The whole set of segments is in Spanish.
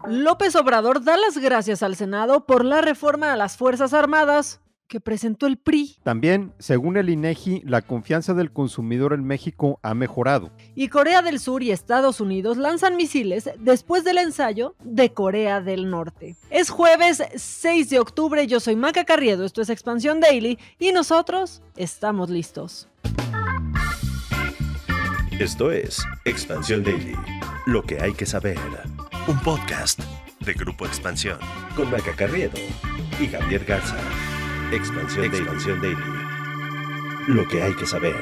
López Obrador da las gracias al Senado por la reforma a las Fuerzas Armadas que presentó el PRI. También, según el INEGI, la confianza del consumidor en México ha mejorado. Y Corea del Sur y Estados Unidos lanzan misiles después del ensayo de Corea del Norte. Es jueves 6 de octubre, yo soy Maca Carriedo, esto es Expansión Daily y nosotros estamos listos. Esto es Expansión Daily, lo que hay que saber. Un podcast de Grupo Expansión con Maca Carriedo y Javier Garza. Expansión Daily. Lo que hay que saber.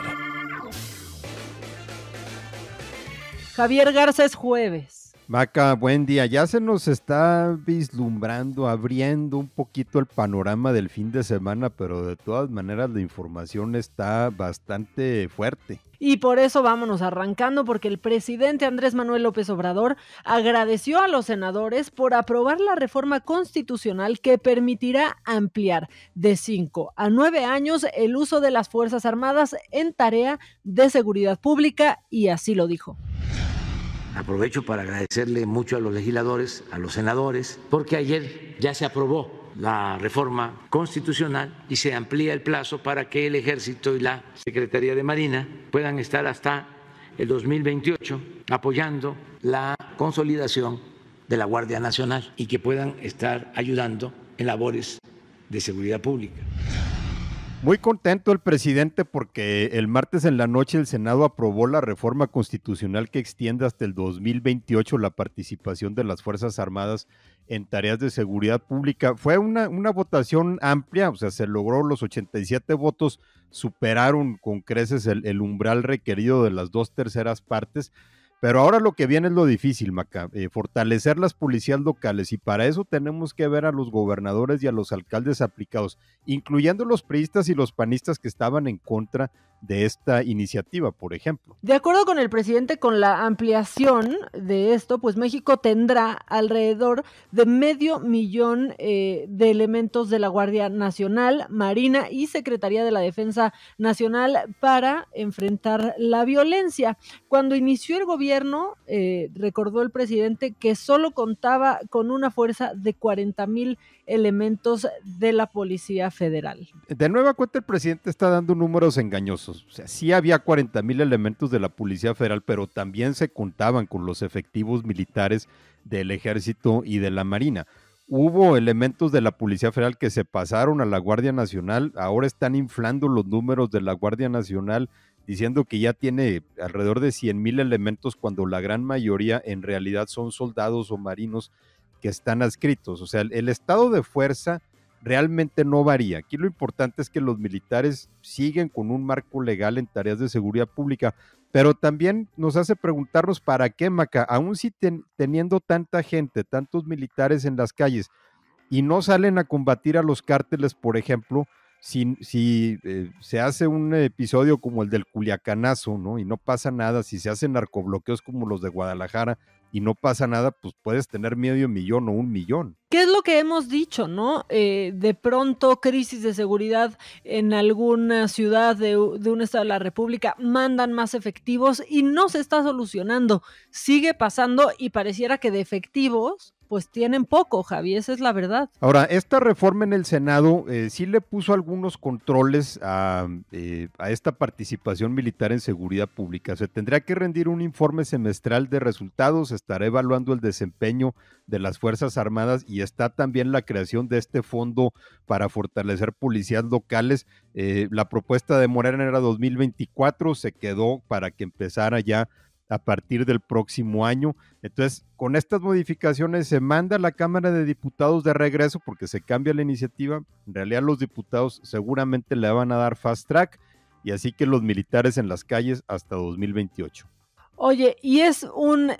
Javier Garza, es jueves. Maca, buen día. Ya se nos está vislumbrando, abriendo un poquito el panorama del fin de semana, pero de todas maneras la información está bastante fuerte. Y por eso vámonos arrancando, porque el presidente Andrés Manuel López Obrador agradeció a los senadores por aprobar la reforma constitucional que permitirá ampliar de 5 a 9 años el uso de las Fuerzas Armadas en tarea de seguridad pública, y así lo dijo. Aprovecho para agradecerle mucho a los legisladores, a los senadores, porque ayer ya se aprobó la reforma constitucional y se amplía el plazo para que el Ejército y la Secretaría de Marina puedan estar hasta el 2028 apoyando la consolidación de la Guardia Nacional y que puedan estar ayudando en labores de seguridad pública. Muy contento el presidente porque el martes en la noche el Senado aprobó la reforma constitucional que extiende hasta el 2028 la participación de las Fuerzas Armadas en tareas de seguridad pública. Fue una votación amplia, o sea, se logró los 87 votos, superaron con creces el umbral requerido de las 2/3 partes. Pero ahora lo que viene es lo difícil, Maca, fortalecer las policías locales, y para eso tenemos que ver a los gobernadores y a los alcaldes aplicados, incluyendo los priistas y los panistas que estaban en contra de esta iniciativa, por ejemplo. De acuerdo con el presidente, con la ampliación de esto, pues México tendrá alrededor de 500,000 de elementos de la Guardia Nacional, Marina y Secretaría de la Defensa Nacional para enfrentar la violencia. Cuando inició el gobierno, recordó el presidente que solo contaba con una fuerza de 40,000 elementos de la Policía Federal. De nueva cuenta, el presidente está dando números engañosos. O sea, sí había 40,000 elementos de la Policía Federal, pero también se contaban con los efectivos militares del Ejército y de la Marina. Hubo elementos de la Policía Federal que se pasaron a la Guardia Nacional, ahora están inflando los números de la Guardia Nacional, diciendo que ya tiene alrededor de 100,000 elementos, cuando la gran mayoría en realidad son soldados o marinos que están adscritos. O sea, el estado de fuerza realmente no varía. Aquí lo importante es que los militares siguen con un marco legal en tareas de seguridad pública, pero también nos hace preguntarnos para qué, Maca, aún si teniendo tanta gente, tantos militares en las calles, y no salen a combatir a los cárteles, por ejemplo, si se hace un episodio como el del Culiacanazo, ¿no? Y no pasa nada, si se hacen narcobloqueos como los de Guadalajara y no pasa nada, pues puedes tener 500,000 o 1,000,000. ¿Qué es lo que hemos dicho, no? De pronto, crisis de seguridad en alguna ciudad de un estado de la República, mandan más efectivos y no se está solucionando. Sigue pasando y pareciera que de efectivos pues tienen poco, Javi, esa es la verdad. Ahora, esta reforma en el Senado sí le puso algunos controles a esta participación militar en seguridad pública. Se tendría que rendir un informe semestral de resultados, estará evaluando el desempeño de las Fuerzas Armadas, y está también la creación de este fondo para fortalecer policías locales. La propuesta de Morena era 2024, se quedó para que empezara ya a partir del próximo año. Entonces, con estas modificaciones se manda a la Cámara de Diputados de regreso porque se cambia la iniciativa. En realidad los diputados seguramente le van a dar fast track, y así que los militares en las calles hasta 2028. Oye, y es un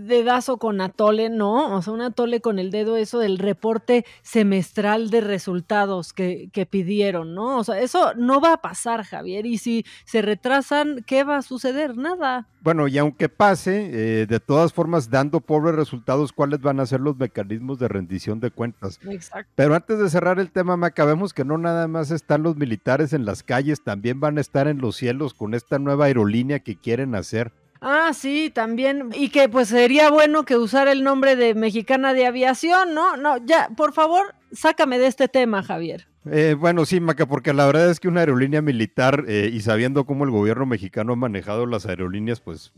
dedazo con atole, ¿no? O sea, un atole con el dedo, eso del reporte semestral de resultados que pidieron, ¿no? O sea, eso no va a pasar, Javier, y si se retrasan, ¿qué va a suceder? Nada. Bueno, y aunque pase, de todas formas, dando pobres resultados, ¿cuáles van a ser los mecanismos de rendición de cuentas? Exacto. Pero antes de cerrar el tema, Maca, vemos que no nada más están los militares en las calles, también van a estar en los cielos con esta nueva aerolínea que quieren hacer. Ah, sí, también. Y que pues sería bueno que usara el nombre de Mexicana de Aviación, ¿no? No, ya, por favor, sácame de este tema, Javier. Bueno, sí, Maca, porque la verdad es que una aerolínea militar y sabiendo cómo el gobierno mexicano ha manejado las aerolíneas, pues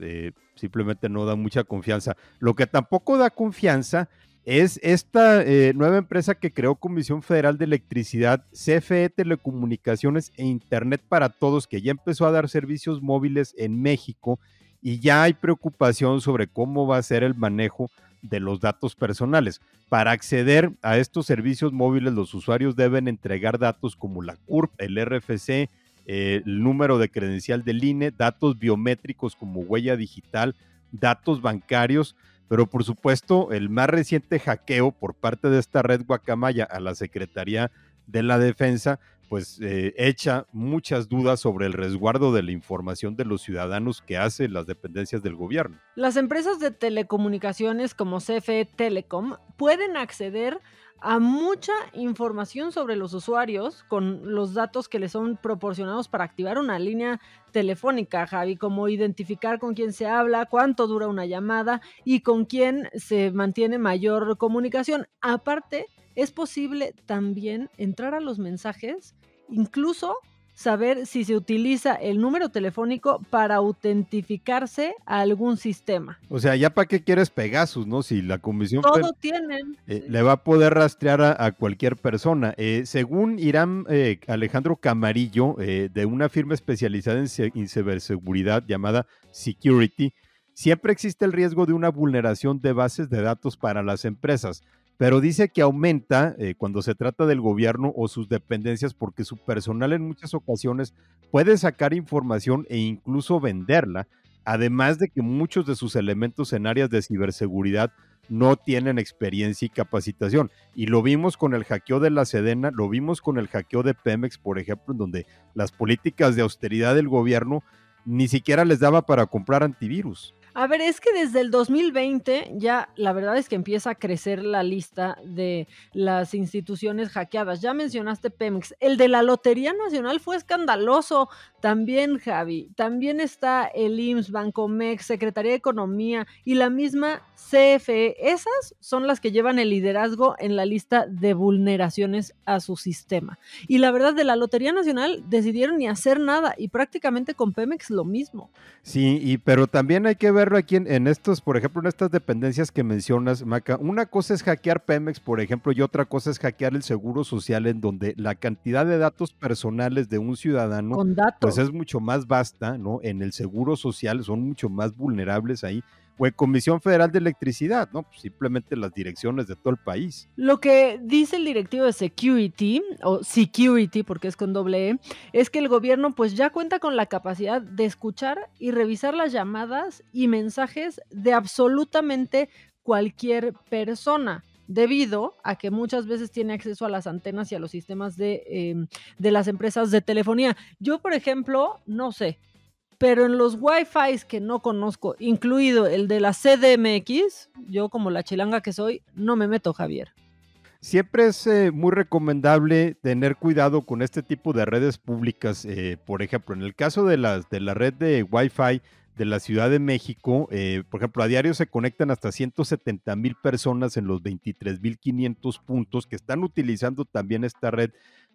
simplemente no da mucha confianza. Lo que tampoco da confianza es esta nueva empresa que creó Comisión Federal de Electricidad, CFE Telecomunicaciones e Internet para Todos, que ya empezó a dar servicios móviles en México y ya hay preocupación sobre cómo va a ser el manejo de los datos personales. Para acceder a estos servicios móviles, los usuarios deben entregar datos como la CURP, el RFC, el número de credencial del INE, datos biométricos como huella digital, datos bancarios, pero por supuesto el más reciente hackeo por parte de esta red Guacamaya a la Secretaría de la Defensa, pues echa muchas dudas sobre el resguardo de la información de los ciudadanos que hacen las dependencias del gobierno. Las empresas de telecomunicaciones como CFE Telecom pueden acceder a mucha información sobre los usuarios con los datos que les son proporcionados para activar una línea telefónica, Javi, como identificar con quién se habla, cuánto dura una llamada y con quién se mantiene mayor comunicación. Aparte, es posible también entrar a los mensajes, incluso saber si se utiliza el número telefónico para autentificarse a algún sistema. O sea, ¿ya para qué quieres Pegasus, no? Si la Comisión Todo tienen. le va a poder rastrear a cualquier persona. Según Irán Alejandro Camarillo, de una firma especializada en ciberseguridad llamada Security, siempre existe el riesgo de una vulneración de bases de datos para las empresas, pero dice que aumenta cuando se trata del gobierno o sus dependencias porque su personal en muchas ocasiones puede sacar información e incluso venderla, además de que muchos de sus elementos en áreas de ciberseguridad no tienen experiencia y capacitación. Y lo vimos con el hackeo de la Sedena, lo vimos con el hackeo de Pemex, por ejemplo, en donde las políticas de austeridad del gobierno ni siquiera les daba para comprar antivirus. A ver, es que desde el 2020 ya la verdad es que empieza a crecer la lista de las instituciones hackeadas. Ya mencionaste Pemex. El de la Lotería Nacional fue escandaloso también, Javi. También está el IMSS, Bancomex, Secretaría de Economía y la misma CFE. Esas son las que llevan el liderazgo en la lista de vulneraciones a su sistema. Y la verdad, de la Lotería Nacional decidieron ni hacer nada y prácticamente con Pemex lo mismo. Sí, pero también hay que verlo aquí en estos, por ejemplo, en estas dependencias que mencionas, Maca. Una cosa es hackear Pemex, por ejemplo, y otra cosa es hackear el Seguro Social, en donde la cantidad de datos personales de un ciudadano Con datos. pues es mucho más vasta, ¿no? En el Seguro Social son mucho más vulnerables ahí, o en Comisión Federal de Electricidad, ¿no? Pues simplemente las direcciones de todo el país. Lo que dice el directivo de Security, o Security porque es con doble E, es que el gobierno pues ya cuenta con la capacidad de escuchar y revisar las llamadas y mensajes de absolutamente cualquier persona, debido a que muchas veces tiene acceso a las antenas y a los sistemas de las empresas de telefonía. Yo, por ejemplo, no sé, pero en los Wi-Fi que no conozco, incluido el de la CDMX, yo como la chilanga que soy, no me meto, Javier. Siempre es muy recomendable tener cuidado con este tipo de redes públicas. Por ejemplo, en el caso de la red de Wi-Fi de la Ciudad de México, por ejemplo, a diario se conectan hasta 170,000 personas en los 23,500 puntos que están utilizando también esta red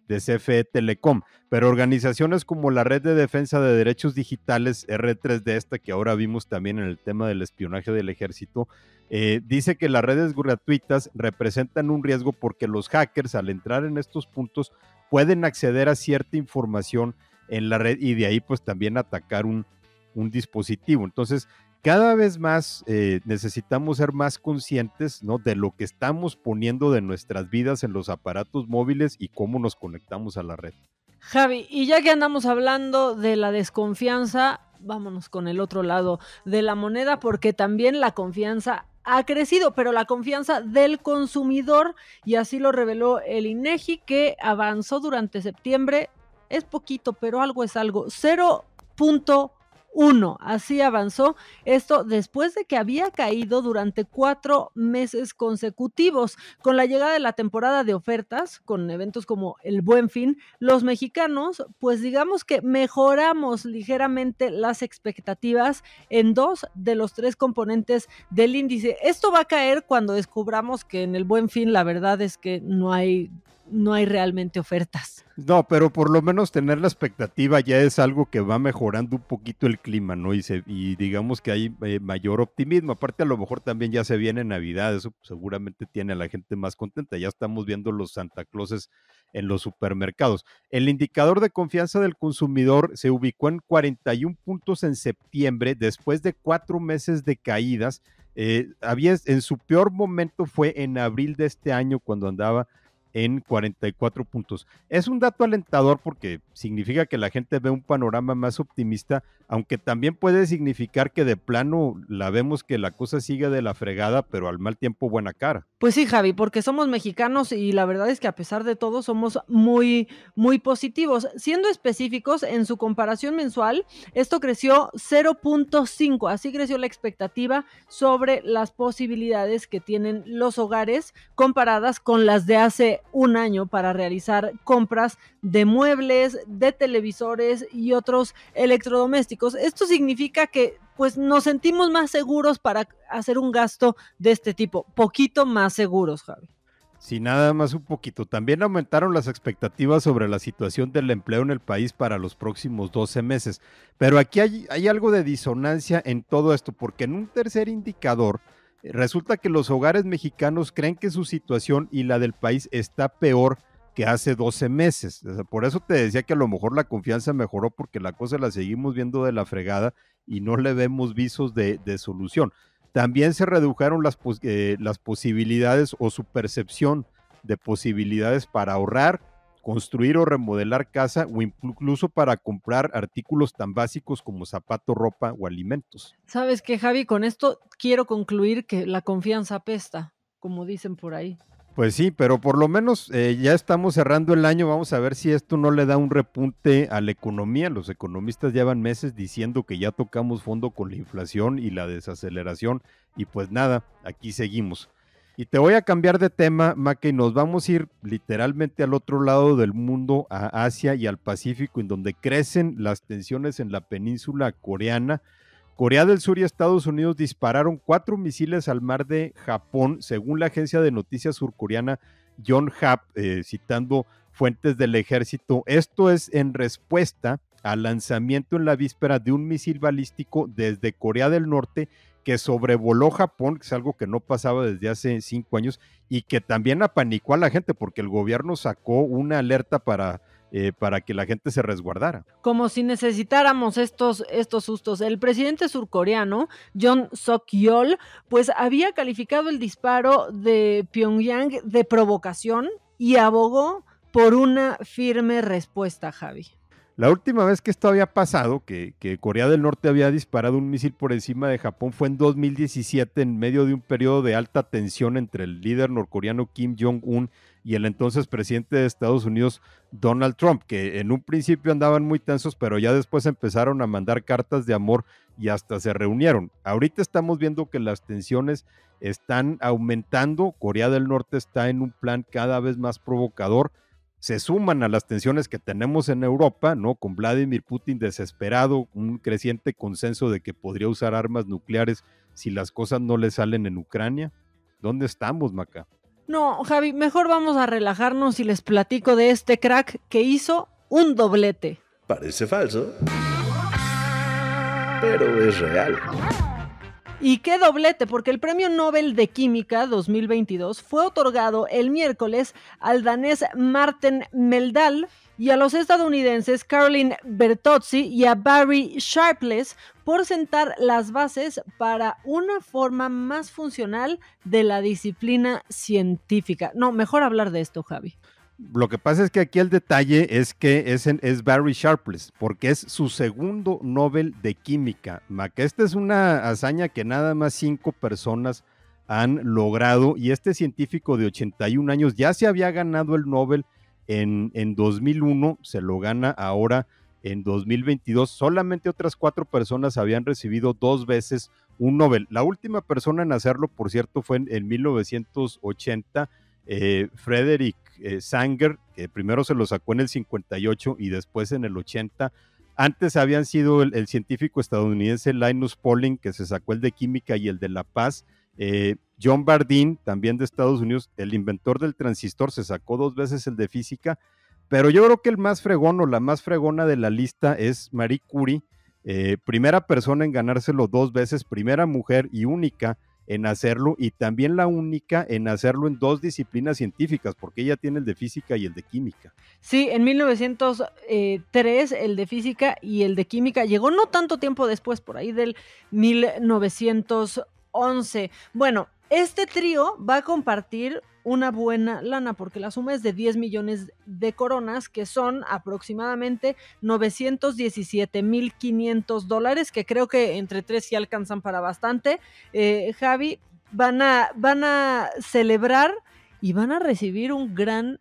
de CFE Telecom, pero organizaciones como la Red de Defensa de Derechos Digitales, R3D, esta que ahora vimos también en el tema del espionaje del ejército, dice que las redes gratuitas representan un riesgo porque los hackers al entrar en estos puntos pueden acceder a cierta información en la red y de ahí pues también atacar un dispositivo. Entonces, cada vez más necesitamos ser más conscientes, ¿no?, de lo que estamos poniendo de nuestras vidas en los aparatos móviles y cómo nos conectamos a la red. Javi, y ya que andamos hablando de la desconfianza, vámonos con el otro lado de la moneda, porque también la confianza ha crecido, pero la confianza del consumidor, y así lo reveló el INEGI, que avanzó durante septiembre, es poquito, pero algo es algo, 0.1 1. Así avanzó esto después de que había caído durante 4 meses consecutivos. Con la llegada de la temporada de ofertas, con eventos como el Buen Fin, los mexicanos, pues digamos que mejoramos ligeramente las expectativas en 2 de los 3 componentes del índice. Esto va a caer cuando descubramos que en el Buen Fin la verdad es que no hay realmente ofertas. No, pero por lo menos tener la expectativa ya es algo que va mejorando un poquito el clima, ¿no? Y digamos que hay mayor optimismo. Aparte, a lo mejor también ya se viene Navidad, eso seguramente tiene a la gente más contenta. Ya estamos viendo los Santa Clauses en los supermercados. El indicador de confianza del consumidor se ubicó en 41 puntos en septiembre, después de 4 meses de caídas. En su peor momento fue en abril de este año, cuando andaba en 44 puntos. Es un dato alentador porque significa que la gente ve un panorama más optimista, aunque también puede significar que de plano la vemos que la cosa sigue de la fregada, pero al mal tiempo buena cara. Pues sí, Javi, porque somos mexicanos y la verdad es que a pesar de todo somos muy, muy positivos. Siendo específicos, en su comparación mensual, esto creció 0.5, así creció la expectativa sobre las posibilidades que tienen los hogares comparadas con las de hace un año para realizar compras de muebles, de televisores y otros electrodomésticos. Esto significa que pues nos sentimos más seguros para hacer un gasto de este tipo, poquito más seguros, Javi. Sí, nada más un poquito. También aumentaron las expectativas sobre la situación del empleo en el país para los próximos 12 meses. Pero aquí hay algo de disonancia en todo esto, porque en un tercer indicador, resulta que los hogares mexicanos creen que su situación y la del país está peor que hace 12 meses. O sea, por eso te decía que a lo mejor la confianza mejoró, porque la cosa la seguimos viendo de la fregada y no le vemos visos de solución. También se redujeron las posibilidades o su percepción de posibilidades para ahorrar, construir o remodelar casa, o incluso para comprar artículos tan básicos como zapatos, ropa o alimentos. ¿Sabes qué, Javi? Con esto quiero concluir que la confianza apesta, como dicen por ahí. Pues sí, pero por lo menos ya estamos cerrando el año. Vamos a ver si esto no le da un repunte a la economía. Los economistas llevan meses diciendo que ya tocamos fondo con la inflación y la desaceleración, y pues nada, aquí seguimos. Y te voy a cambiar de tema, Maca, y nos vamos a ir literalmente al otro lado del mundo, a Asia y al Pacífico, en donde crecen las tensiones en la península coreana. Corea del Sur y Estados Unidos dispararon 4 misiles al mar de Japón, según la agencia de noticias surcoreana Yonhap, citando fuentes del ejército. Esto es en respuesta al lanzamiento en la víspera de un misil balístico desde Corea del Norte que sobrevoló Japón, que es algo que no pasaba desde hace 5 años, y que también apanicó a la gente, porque el gobierno sacó una alerta para que la gente se resguardara. Como si necesitáramos estos sustos. El presidente surcoreano, Yoon Suk-yeol, pues había calificado el disparo de Pyongyang de provocación y abogó por una firme respuesta, Javi. La última vez que esto había pasado, que Corea del Norte había disparado un misil por encima de Japón, fue en 2017, en medio de un periodo de alta tensión entre el líder norcoreano Kim Jong-un y el entonces presidente de Estados Unidos, Donald Trump, que en un principio andaban muy tensos, pero ya después empezaron a mandar cartas de amor y hasta se reunieron. Ahorita estamos viendo que las tensiones están aumentando. Corea del Norte está en un plan cada vez más provocador. Se suman a las tensiones que tenemos en Europa, ¿no? Con Vladimir Putin desesperado, un creciente consenso de que podría usar armas nucleares si las cosas no le salen en Ucrania. ¿Dónde estamos, Maca? No, Javi, mejor vamos a relajarnos y les platico de este crack que hizo un doblete. Parece falso, pero es real. ¿Y qué doblete? Porque el Premio Nobel de Química 2022 fue otorgado el miércoles al danés Martin Meldal y a los estadounidenses Caroline Bertozzi y a Barry Sharpless por sentar las bases para una forma más funcional de la disciplina científica. No, mejor hablar de esto, Javi. Lo que pasa es que aquí el detalle es que es Barry Sharpless, porque es su segundo Nobel de Química. Maca, esta es una hazaña que nada más 5 personas han logrado, y este científico de 81 años ya se había ganado el Nobel en 2001, se lo gana ahora en 2022. Solamente otras 4 personas habían recibido 2 veces un Nobel. La última persona en hacerlo, por cierto, fue en 1980, Frederick Sanger, que primero se lo sacó en el 58 y después en el 80. Antes habían sido el científico estadounidense Linus Pauling, que se sacó el de química y el de la paz. John Bardeen, también de Estados Unidos, el inventor del transistor, se sacó 2 veces el de física. Pero yo creo que el más fregón o la más fregona de la lista es Marie Curie, primera persona en ganárselo 2 veces, primera mujer y única en hacerlo, y también la única en hacerlo en 2 disciplinas científicas, porque ella tiene el de física y el de química. Sí, en 1903 el de física y el de química llegó no tanto tiempo después, por ahí del 1911. Bueno, este trío va a compartir una buena lana, porque la suma es de 10 millones de coronas, que son aproximadamente $917,500, que creo que entre 3 sí alcanzan para bastante. Javi, van a celebrar y van a recibir un gran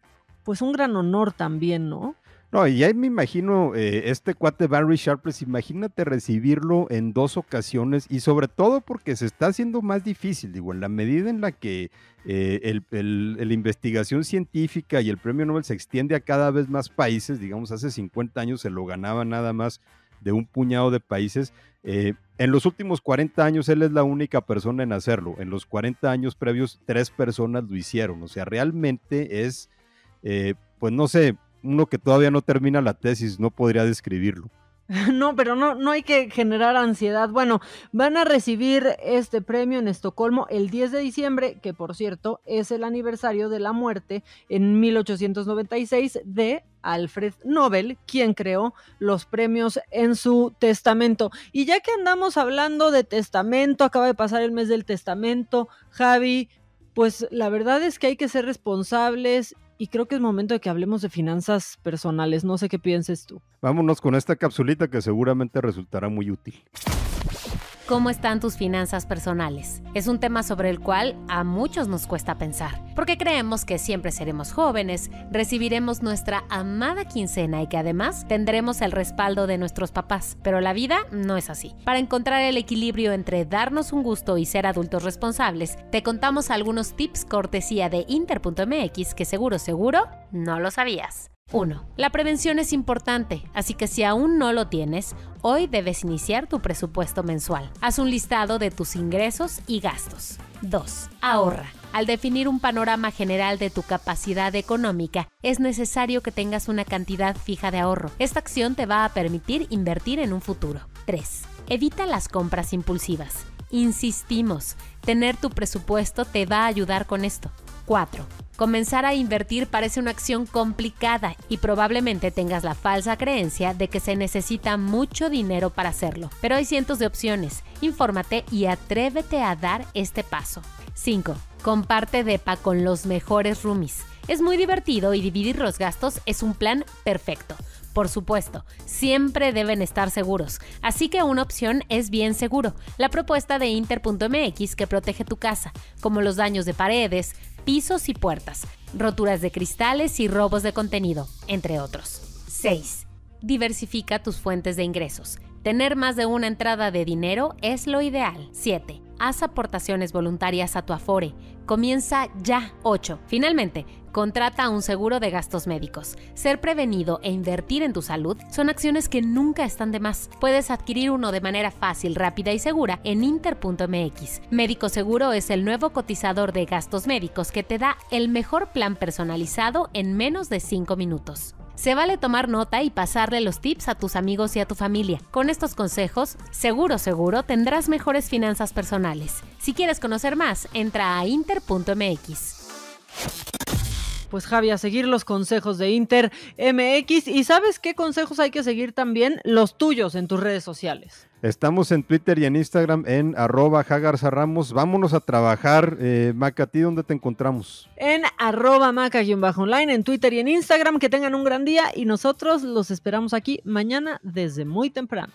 honor también, ¿no? No, y ahí me imagino, este cuate Barry Sharpless, imagínate recibirlo en 2 ocasiones, y sobre todo porque se está haciendo más difícil, digo, en la medida en la que la investigación científica y el premio Nobel se extiende a cada vez más países. Digamos, hace 50 años se lo ganaba nada más de un puñado de países. En los últimos 40 años él es la única persona en hacerlo. En los 40 años previos 3 personas lo hicieron. O sea, realmente es, pues no sé, uno que todavía no termina la tesis no podría describirlo. No, pero no hay que generar ansiedad. Bueno, van a recibir este premio en Estocolmo el 10 de diciembre, que por cierto es el aniversario de la muerte en 1896 de Alfred Nobel, quien creó los premios en su testamento. Y ya que andamos hablando de testamento, acaba de pasar el mes del testamento, Javi, pues la verdad es que hay que ser responsables. Y creo que es momento de que hablemos de finanzas personales. No sé qué pienses tú. Vámonos con esta capsulita que seguramente resultará muy útil. ¿Cómo están tus finanzas personales? Es un tema sobre el cual a muchos nos cuesta pensar, porque creemos que siempre seremos jóvenes, recibiremos nuestra amada quincena y que además tendremos el respaldo de nuestros papás. Pero la vida no es así. Para encontrar el equilibrio entre darnos un gusto y ser adultos responsables, te contamos algunos tips cortesía de Inter.mx que seguro no lo sabías. 1. La prevención es importante, así que si aún no lo tienes, hoy debes iniciar tu presupuesto mensual. Haz un listado de tus ingresos y gastos. 2. Ahorra. Al definir un panorama general de tu capacidad económica, es necesario que tengas una cantidad fija de ahorro. Esta acción te va a permitir invertir en un futuro. 3. Evita las compras impulsivas. Insistimos, tener tu presupuesto te va a ayudar con esto. 4. Comenzar a invertir parece una acción complicada y probablemente tengas la falsa creencia de que se necesita mucho dinero para hacerlo. Pero hay cientos de opciones. Infórmate y atrévete a dar este paso. 5. Comparte DEPA con los mejores roomies. Es muy divertido y dividir los gastos es un plan perfecto. Por supuesto, siempre deben estar seguros, así que una opción es Bien Seguro, la propuesta de Inter.mx que protege tu casa, como los daños de paredes, pisos y puertas, roturas de cristales y robos de contenido, entre otros. 6. Diversifica tus fuentes de ingresos. Tener más de una entrada de dinero es lo ideal. 7. Haz aportaciones voluntarias a tu Afore. Comienza ya. 8. Finalmente, contrata un seguro de gastos médicos. Ser prevenido e invertir en tu salud son acciones que nunca están de más. Puedes adquirir uno de manera fácil, rápida y segura en Inter.mx. Médico Seguro es el nuevo cotizador de gastos médicos que te da el mejor plan personalizado en menos de 5 minutos. Se vale tomar nota y pasarle los tips a tus amigos y a tu familia. Con estos consejos, seguro tendrás mejores finanzas personales. Si quieres conocer más, entra a Inter.mx. Pues Javi, a seguir los consejos de Inter.mx. ¿Y sabes qué consejos hay que seguir también? Los tuyos en tus redes sociales. Estamos en Twitter y en Instagram en @jagarzarramos. Vámonos a trabajar. Maca, ¿a ti dónde te encontramos? En @maca_online en Twitter y en Instagram. Que tengan un gran día y nosotros los esperamos aquí mañana desde muy temprano.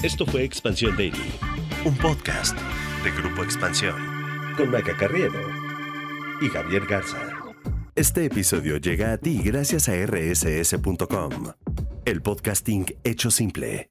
Esto fue Expansión Daily, un podcast de Grupo Expansión con Maca Carriedo y Javier Garza. Este episodio llega a ti gracias a rss.com, el podcasting hecho simple.